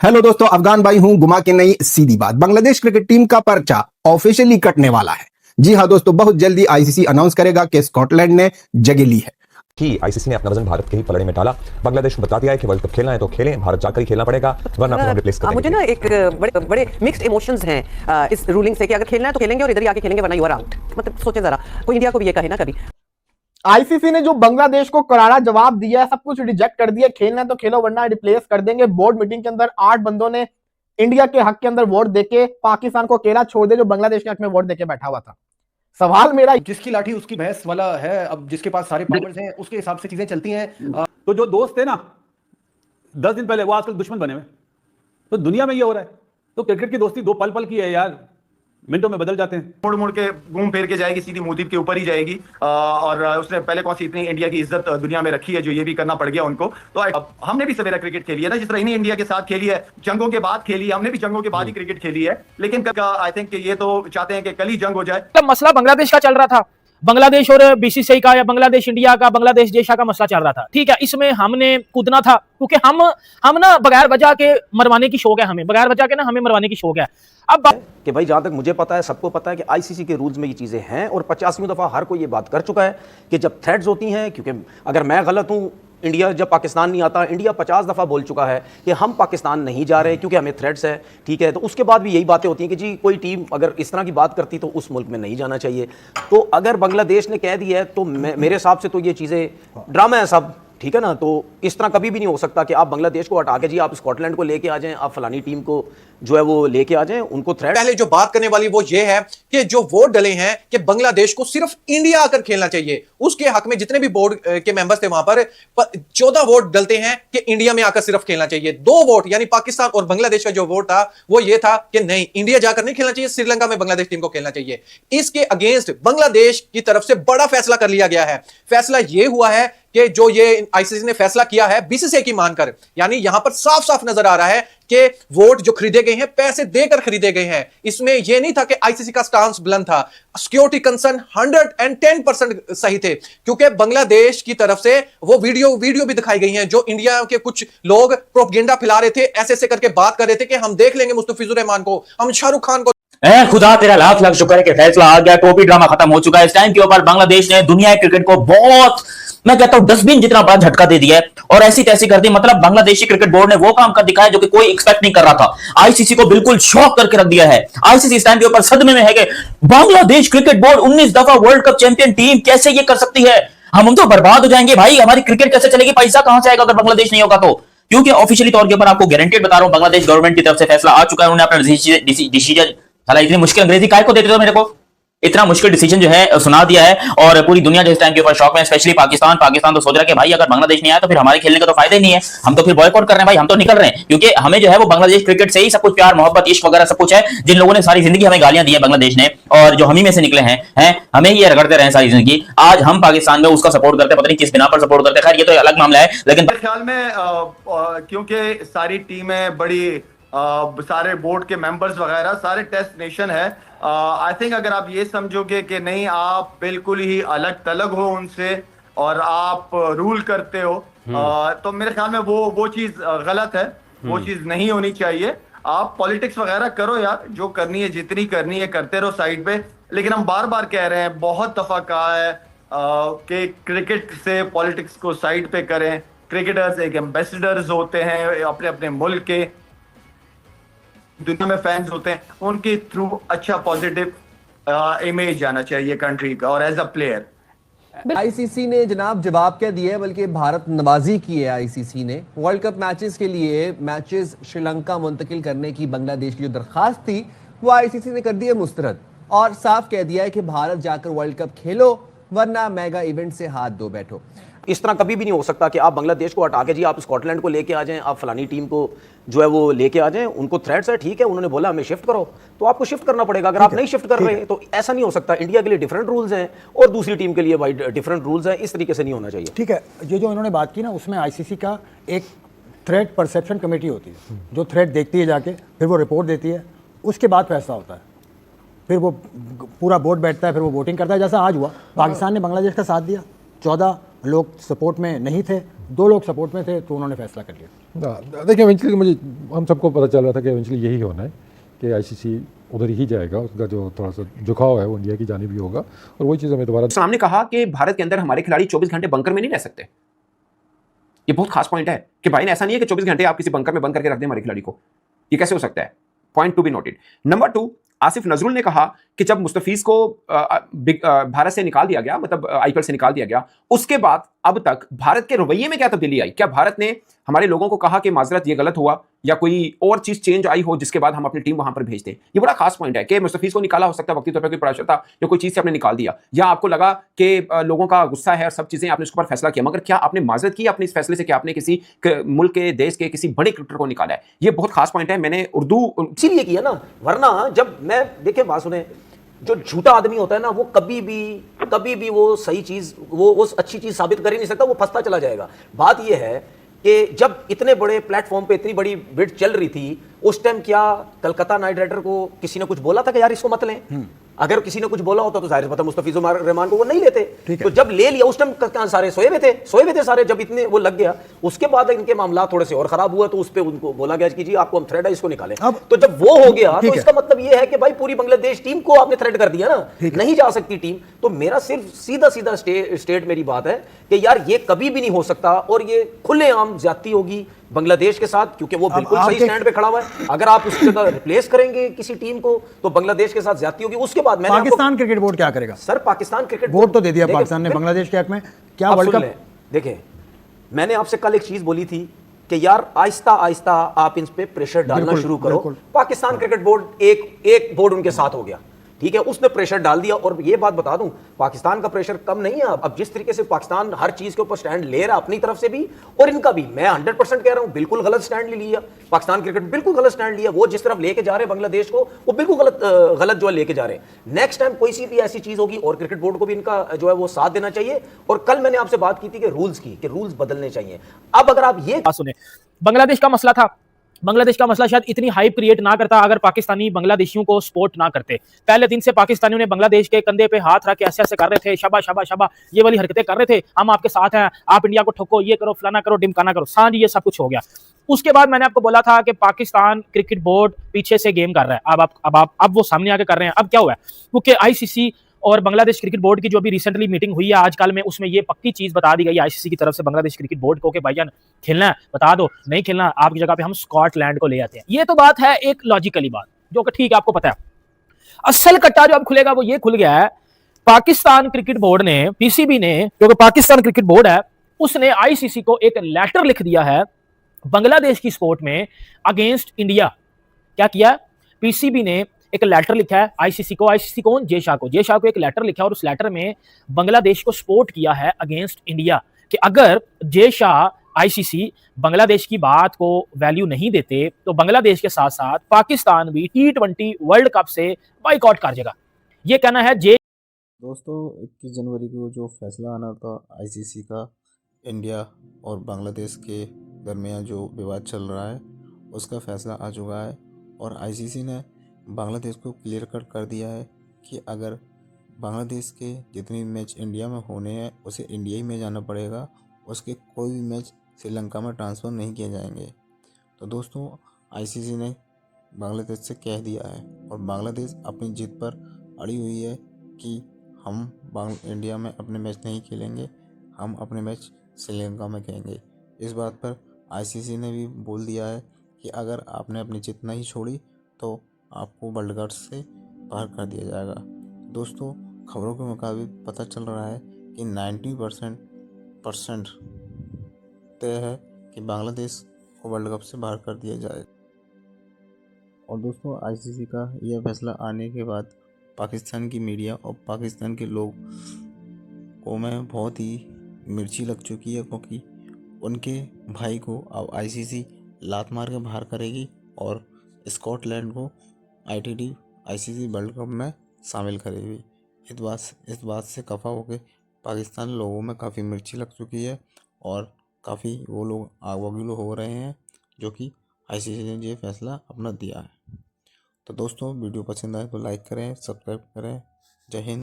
Hello दोस्तों, अफगान भाई हूं। घुमा के नहीं, सीधी बात। बांग्लादेश क्रिकेट टीम का पर्चा ऑफिशियली कटने वाला है। जी हां दोस्तों, बहुत जल्दी आईसीसी अनाउंस करेगा कि स्कॉटलैंड ने जगह ली है। कि आईसीसी ने अपना वजन भारत के ही पलड़े में डाला। बांग्लादेश को बता दिया है कि वर्ल्ड कप खेलना है तो खेलें, भारत जाकर ही खेलना पड़ेगा, वरना फिर हम रिप्लेस कर देंगे। मुझे ना एक बड़े बड़े मिक्स्ड इमोशंस हैं इस रूलिंग से कि अगर खेलना है तो खेलेंगे और इधर ही आके खेलेंगे, वरना यू आर आउट। मतलब सोचें जरा, कोई इंडिया को भी ये कहे ना कभी। आईसीसी ने जो बांग्लादेश को करारा जवाब दिया है, सब कुछ रिजेक्ट कर दिया। खेलना है तो खेलो वरना रिप्लेस कर देंगे। बोर्ड मीटिंग के अंदर 8 बंदों ने इंडिया के हक के अंदर वोट देके पाकिस्तान को अकेला छोड़ दे, जो बांग्लादेश के हक में वोट देके बैठा हुआ था। सवाल मेरा, जिसकी लाठी उसकी भैंस वाला है। अब जिसके पास सारे पावर्स हैं उसके हिसाब से चीजें चलती हैं। तो जो दोस्त थे ना 10 दिन पहले, वो आजकल दुश्मन बने हुए। तो दुनिया में ये हो रहा है। तो क्रिकेट की दोस्ती 2 पल पल की है यार, मिनटों में बदल जाते हैं। मुड़ मुड़ के घूम फिर के जाएगी, सीधी मोदी के ऊपर ही जाएगी। और उसने पहले कौन सी इतनी इंडिया की इज्जत दुनिया में रखी है जो ये भी करना पड़ गया उनको। तो अब हमने भी सवेरा क्रिकेट खेली है ना, जिस तरह इन्हीं इंडिया के साथ खेली है, जंगों के बाद खेली है। हमने भी जंगों के बाद ही क्रिकेट खेली है। लेकिन आई थिंक ये तो चाहते हैं कि कल ही जंग हो जाए। मसला बांग्लादेश का चल रहा था, बांग्लादेश और बीसीसीआई का, या बांग्लादेश इंडिया का, बांग्लादेश जैसा का मसला चल रहा था। ठीक है, इसमें हमने कूदना था क्योंकि हम ना बगैर वजह के मरवाने की शौक है, हमें बगैर वजह के ना हमें मरवाने की शौक है। अब कि भाई जहां तक मुझे पता है, सबको पता है कि आईसीसी के रूल्स में ये चीजें हैं और 50वीं दफा हर कोई ये बात कर चुका है कि जब थ्रेड्स होती हैं, क्योंकि अगर मैं गलत हूं, इंडिया जब पाकिस्तान नहीं आता, इंडिया 50 दफा बोल चुका है कि हम पाकिस्तान नहीं जा रहे क्योंकि हमें थ्रेड्स है। ठीक है, तो उसके बाद भी यही बातें होती हैं कि जी कोई टीम अगर इस तरह की बात करती तो उस मुल्क में नहीं जाना चाहिए। तो अगर बांग्लादेश ने कह दिया है तो मेरे हिसाब से तो ये चीजें ड्रामा है सब। ठीक है ना, तो इस तरह कभी भी नहीं हो सकता कि आप बांग्लादेश को हटा के जी आप स्कॉटलैंड को लेके आ जाएं, आप फलानी टीम को जो है वो लेके आ जाएं, उनको थ्रेट। पहले जो बात करने वाली वो ये है कि जो वोट डले हैं कि बांग्लादेश को सिर्फ इंडिया आकर खेलना चाहिए, उसके हक में जितने भी बोर्ड के मेंबर्स थे वहां पर 14 वोट डलते हैं कि इंडिया में आकर सिर्फ खेलना चाहिए। 2 वोट यानी पाकिस्तान और बांग्लादेश का जो वोट था वो ये था कि नहीं, इंडिया जाकर नहीं खेलना चाहिए, श्रीलंका में बांग्लादेश टीम को खेलना चाहिए। इसके अगेंस्ट बांग्लादेश की तरफ से बड़ा फैसला कर लिया गया है। फैसला यह हुआ है कि जो ये आईसीसी ने फैसला किया है बीसीसीआई की मानकर, यानी यहां पर साफ साफ नजर आ रहा है कि वोट जो खरीदे गए हैं पैसे देकर खरीदे गए हैं। इसमें यह नहीं था कि आईसीसी का स्टांस बुलंद था। सिक्योरिटी कंसर्न 110% सही थे, क्योंकि बांग्लादेश की तरफ से वो वीडियो भी दिखाई गई हैं जो इंडिया के कुछ लोग प्रोपेगेंडा फैला रहे थे, ऐसे करके बात कर रहे थे कि हम देख लेंगे मुस्तफिजुर रहमान को, हम शाहरुख खान को। खुदा तेरा लाख लाख शुक्र है कि फैसला आ गया, टोपी ड्रामा खत्म हो चुका है। इस टाइम के ऊपर बांग्लादेश ने दुनिया के क्रिकेट को बहुत, मैं कहता हूं डस्टबिन जितना बड़ा झटका दे दिया है और ऐसी तैसी कर दी। मतलब बांग्लादेशी क्रिकेट बोर्ड ने वो काम कर दिखाया जो कि कोई एक्सपेक्ट नहीं कर रहा था। आईसीसी को बिल्कुल शॉक करके रख दिया है। आईसीसी इस टाइम के ऊपर सदमे में है कि बांग्लादेश क्रिकेट बोर्ड 19 दफा वर्ल्ड कप चैंपियन टीम कैसे ये कर सकती है। हम तो बर्बाद हो जाएंगे भाई, हमारी क्रिकेट कैसे चलेगी, पैसा कहां से आएगा अगर बांग्लादेश नहीं होगा तो। क्योंकि ऑफिशियली तौर के ऊपर आपको गारंटेड बता रहा हूं, बांग्लादेश गवर्नमेंट की तरफ से फैसला आ चुका है। उन्होंने अपना डिसीजन, साला इतनी मुश्किल अंग्रेजी काय को देते हो मेरे को, इतना मुश्किल डिसीजन जो है सुना दिया है और पूरी दुनिया जो इस टाइम के ऊपर शॉक में, स्पेशली पाकिस्तान तो सोच रहा है कि भाई अगर बांग्लादेश नहीं आया तो फिर हमारे खेलने का तो फायदा ही नहीं है, हम तो फिर बॉयकॉट कर रहे हैं भाई, हम तो निकल रहे हैं। क्योंकि हमें जो है वो बांग्लादेश क्रिकेट से ही सब कुछ प्यार मोहब्बत इश्क वगैरह सब कुछ है। जिन लोगों ने सारी जिंदगी हमें गालियां दी है बांग्लादेश ने, और जो हम ही में से निकले हैं हमें ये रगड़ते रहे सारी जिंदगी, आज हम पाकिस्तान में उसका सपोर्ट करते हैं, पता नहीं किस बिना पर सपोर्ट करते हैं। खैर ये तो अलग मामला है। लेकिन मेरे ख्याल में क्योंकि सारी टीमें बड़ी, सारे बोर्ड के मेंबर्स वगैरह सारे टेस्ट नेशन है, आई थिंक अगर आप ये समझोगे कि नहीं आप बिल्कुल ही अलग तलग हो उनसे और आप रूल करते हो, तो मेरे ख्याल में वो चीज गलत है। वो चीज नहीं होनी चाहिए। आप पॉलिटिक्स वगैरह करो यार, जो करनी है जितनी करनी है करते रहो साइड पे। लेकिन हम बार बार कह रहे हैं, बहुत दफा कहा है कि क्रिकेट से पॉलिटिक्स को साइड पे करें। क्रिकेटर्स एक एम्बेसडर्स होते हैं अपने अपने मुल्क के, दुनिया में फैंस होते हैं, उनके थ्रू अच्छा पॉजिटिव इमेज जाना चाहिए कंट्री का और एज अ प्लेयर। आईसीसी ने जनाब जवाब क्या दिया है, बल्कि भारत नवाजी की है। आईसीसी ने वर्ल्ड कप मैचेस के लिए मैचेस श्रीलंका मुंतकिल करने की बांग्लादेश की जो दरखास्त थी वो आईसीसी ने कर दी है मुस्तरद, और साफ कह दिया है कि भारत जाकर वर्ल्ड कप खेलो वरना मेगा इवेंट से हाथ धो बैठो। इस तरह कभी भी नहीं हो सकता कि आप बांग्लादेश को हटा के जी आप स्कॉटलैंड को लेके आ जाएं, आप फलानी टीम को जो है वो लेके आ जाएं, उनको थ्रेट्स है। ठीक है, उन्होंने बोला हमें शिफ्ट करो तो आपको शिफ्ट करना पड़ेगा। अगर आप नहीं शिफ्ट कर रहे तो ऐसा नहीं हो सकता। इंडिया के लिए डिफरेंट रूल्स हैं और दूसरी टीम के लिए भाई डिफरेंट रूल्स हैं, इस तरीके से नहीं होना चाहिए। ठीक है, ये जो इन्होंने बात की ना, उसमें आईसीसी का एक थ्रेट परसेप्शन कमेटी होती है जो थ्रेट देखती है जाके, फिर वो रिपोर्ट देती है, उसके बाद फैसला होता है, फिर वो पूरा बोर्ड बैठता है, फिर वो वोटिंग करता है। जैसा आज हुआ, पाकिस्तान ने बांग्लादेश का साथ दिया, 14 लोग सपोर्ट में नहीं थे, 2 लोग सपोर्ट में थे तो उन्होंने फैसला कर लिया। देखिए इवेंचुअली मुझे हम सबको पता चल रहा था कि इवेंचुअली यही होना है कि आईसीसी उधर ही जाएगा, उसका जो थोड़ा सा झुकाव है वो इंडिया की जानिब ही होगा और वही चीज़ हमें दोबारा। सामने कहा कि भारत के अंदर हमारे खिलाड़ी 24 घंटे बंकर में नहीं रह सकते। ये बहुत खास पॉइंट है कि भाई ऐसा नहीं है कि 24 घंटे आप किसी बंकर में बंद करके रख दें हमारे खिलाड़ी को, ये कैसे हो सकता है? Point to be noted. Number 2, Asif Nazrul ने कहा कि जब मुस्तफीज को भारत से निकाल दिया गया, मतलब आईपीएल से निकाल दिया गया, उसके बाद अब तक भारत के रवैये में क्या तब्दीली आई? क्या भारत ने हमारे लोगों को कहा कि माजरत ये गलत हुआ, या कोई और चीज चेंज आई हो जिसके बाद हम अपनी टीम वहां पर भेज दें? ये बड़ा खास पॉइंट है कि मुस्तफीज को निकाला हो सकता है वक्ती तौर पर, कोई प्रेशर था या कोई चीज से आपने निकाल दिया, या आपको लगा कि लोगों का गुस्सा है और सब चीजें आपने उसके ऊपर फैसला किया, मगर क्या आपने माजरत की अपने इस फैसले से कि आपने किसी मुल्क के, देश के किसी बड़े क्रिकेटर को निकाला है? ये बहुत खास पॉइंट है। मैंने उर्दू इसीलिए किया ना, वरना जब मैं देखिए बात सुने, जो झूठा आदमी होता है ना वो कभी भी वो सही चीज, वो अच्छी चीज साबित कर ही नहीं सकता, वो फंसता चला जाएगा। बात ये है कि जब इतने बड़े प्लेटफॉर्म पे इतनी बड़ी बिड चल रही थी, उस टाइम क्या कलकत्ता नाइट राइडर को किसी ने कुछ बोला था कि यार इसको मत लें? अगर किसी ने कुछ बोला होता तो जाहिर सी बात है मुस्तफिजुर रहमान को वो नहीं लेते। तो जब ले लिया उस टाइम सारे सोए हुए थे सारे, जब इतने वो लग गया, उसके बाद इनके मामला थोड़े से और खराब हुआ तो उस पर उनको बोला गया कि जी आपको हम थ्रेड है, इसको निकालें। तो जब वो हो गया तो इसका मतलब ये है कि भाई पूरी बांग्लादेश टीम को आपने थ्रेड कर दिया ना, नहीं जा सकती टीम। तो मेरा सिर्फ सीधा स्टेट मेरी बात है कि यार ये कभी भी नहीं हो सकता और ये खुलेआम ज्यादती होगी बांग्लादेश के साथ, क्योंकि वो बिल्कुल सही स्टैंड पे खड़ा हुआ है। अगर आप उसकी जगह रिप्लेस करेंगे किसी टीम को तो बांग्लादेश के साथ ज्यादती होगी। उसके बाद मैंने पाकिस्तान क्रिकेट बोर्ड क्या करेगा? सर पाकिस्तान क्रिकेट बोर्ड तो दे दिया पाकिस्तान ने बांग्लादेश के हक में, क्या वर्ल्ड कप? देखें, मैंने आपसे कल एक चीज बोली थी कि यार आहिस्ता आहिस्ता आप इन पे प्रेशर डालना शुरू करो। पाकिस्तान क्रिकेट बोर्ड एक बोर्ड उनके साथ हो गया, ठीक है, उसने प्रेशर डाल दिया। और ये बात बता दूं, पाकिस्तान का प्रेशर कम नहीं है। अब जिस तरीके से पाकिस्तान हर चीज के ऊपर स्टैंड ले रहा अपनी तरफ से भी और इनका भी, मैं 100% कह रहा हूं बिल्कुल गलत स्टैंड ले लिया पाकिस्तान क्रिकेट, बिल्कुल गलत स्टैंड लिया। वो जिस तरफ लेके जा रहे हैं बांग्लादेश को, वो बिल्कुल गलत जो है लेके जा रहे हैं। नेक्स्ट टाइम कोई सी भी ऐसी चीज होगी और क्रिकेट बोर्ड को भी इनका जो है वो साथ देना चाहिए। और कल मैंने आपसे बात की थी कि रूल्स बदलने चाहिए। अब अगर आप ये सुने, बांग्लादेश का मसला था, बांग्लादेश का मसला शायद इतनी हाइप क्रिएट ना करता अगर पाकिस्तानी बांग्लादेशियों को सपोर्ट ना करते। पहले दिन से पाकिस्तानियों ने बांग्लादेश के कंधे पे हाथ रख के ऐसे कर रहे थे, शाबा शाबा शाबा, ये वाली हरकतें कर रहे थे, हम आपके साथ हैं, आप इंडिया को ठोको, ये करो, फलाना करो, डिमकाना करो, सांझ ये सब कुछ हो गया। उसके बाद मैंने आपको बोला था कि पाकिस्तान क्रिकेट बोर्ड पीछे से गेम कर रहा है। अब वो सामने आके कर रहे हैं। अब क्या हुआ है, क्योंकि आईसीसी और बांग्लादेश क्रिकेट बोर्ड की जो अभी रिसेंटली मीटिंग हुई है आजकल में, उसमें ये पक्की चीज बता दी गई आईसीसी की तरफ से बांग्लादेश क्रिकेट बोर्ड को कि भाईजान खेलना है बता दो, नहीं खेलना आपकी जगह पे हम स्कॉटलैंड को ले आते हैं। ये तो बात है एक लॉजिकली बात, जो कि ठीक है, आपको पता है। असल कट्टा जो अब खुलेगा वो ये खुल गया है, पाकिस्तान क्रिकेट बोर्ड ने, पीसीबी ने, क्योंकि पाकिस्तान क्रिकेट बोर्ड है, उसने आईसीसी को एक लेटर लिख दिया है बांग्लादेश की स्पोर्ट में अगेंस्ट इंडिया। क्या किया? पीसीबी ने एक लेटर लिखा है आईसीसी को। आईसीसी कौन? जे शाह को एक लेटर लिखा है और उस लेटर में बांग्लादेश को सपोर्ट किया है अगेंस्ट इंडिया कि अगर जे शाह आईसीसी बांग्लादेश की बात को वैल्यू नहीं देते तो बांग्लादेश के साथ साथ पाकिस्तान भी T20 वर्ल्ड कप से बाइकआउट कर जाएगा। ये कहना है जे। दोस्तों 21 जनवरी को जो फैसला आना था आईसीसी का, इंडिया और बांग्लादेश के दरमियान जो विवाद चल रहा है उसका फैसला आ चुका है और आईसीसी ने बांग्लादेश को क्लियर कट कर दिया है कि अगर बांग्लादेश के जितने मैच इंडिया में होने हैं उसे इंडिया ही में जाना पड़ेगा, उसके कोई भी मैच श्रीलंका में ट्रांसफ़र नहीं किए जाएंगे। तो दोस्तों आईसीसी ने बांग्लादेश से कह दिया है और बांग्लादेश अपनी जिद पर अड़ी हुई है कि हम इंडिया में अपने मैच नहीं खेलेंगे, हम अपने मैच श्रीलंका में खेलेंगे। इस बात पर आईसीसी ने भी बोल दिया है कि अगर आपने अपनी जिद नहीं छोड़ी तो आपको वर्ल्ड कप से बाहर कर दिया जाएगा। दोस्तों खबरों के मुताबिक पता चल रहा है कि 90% तय है कि बांग्लादेश को वर्ल्ड कप से बाहर कर दिया जाए। और दोस्तों आईसीसी का यह फैसला आने के बाद पाकिस्तान की मीडिया और पाकिस्तान के लोग को में बहुत ही मिर्ची लग चुकी है, क्योंकि उनके भाई को अब आईसीसी लात मार के बाहर करेगी और स्कॉटलैंड को आईसीसी वर्ल्ड कप में शामिल करेगी। इस बात से खफा होकर पाकिस्तान लोगों में काफ़ी मिर्ची लग चुकी है और काफ़ी वो लोग आगवागुल हो रहे हैं जो कि आईसीसी ने ये फैसला अपना दिया है। तो दोस्तों वीडियो पसंद आए तो लाइक करें, सब्सक्राइब करें। जय हिंद।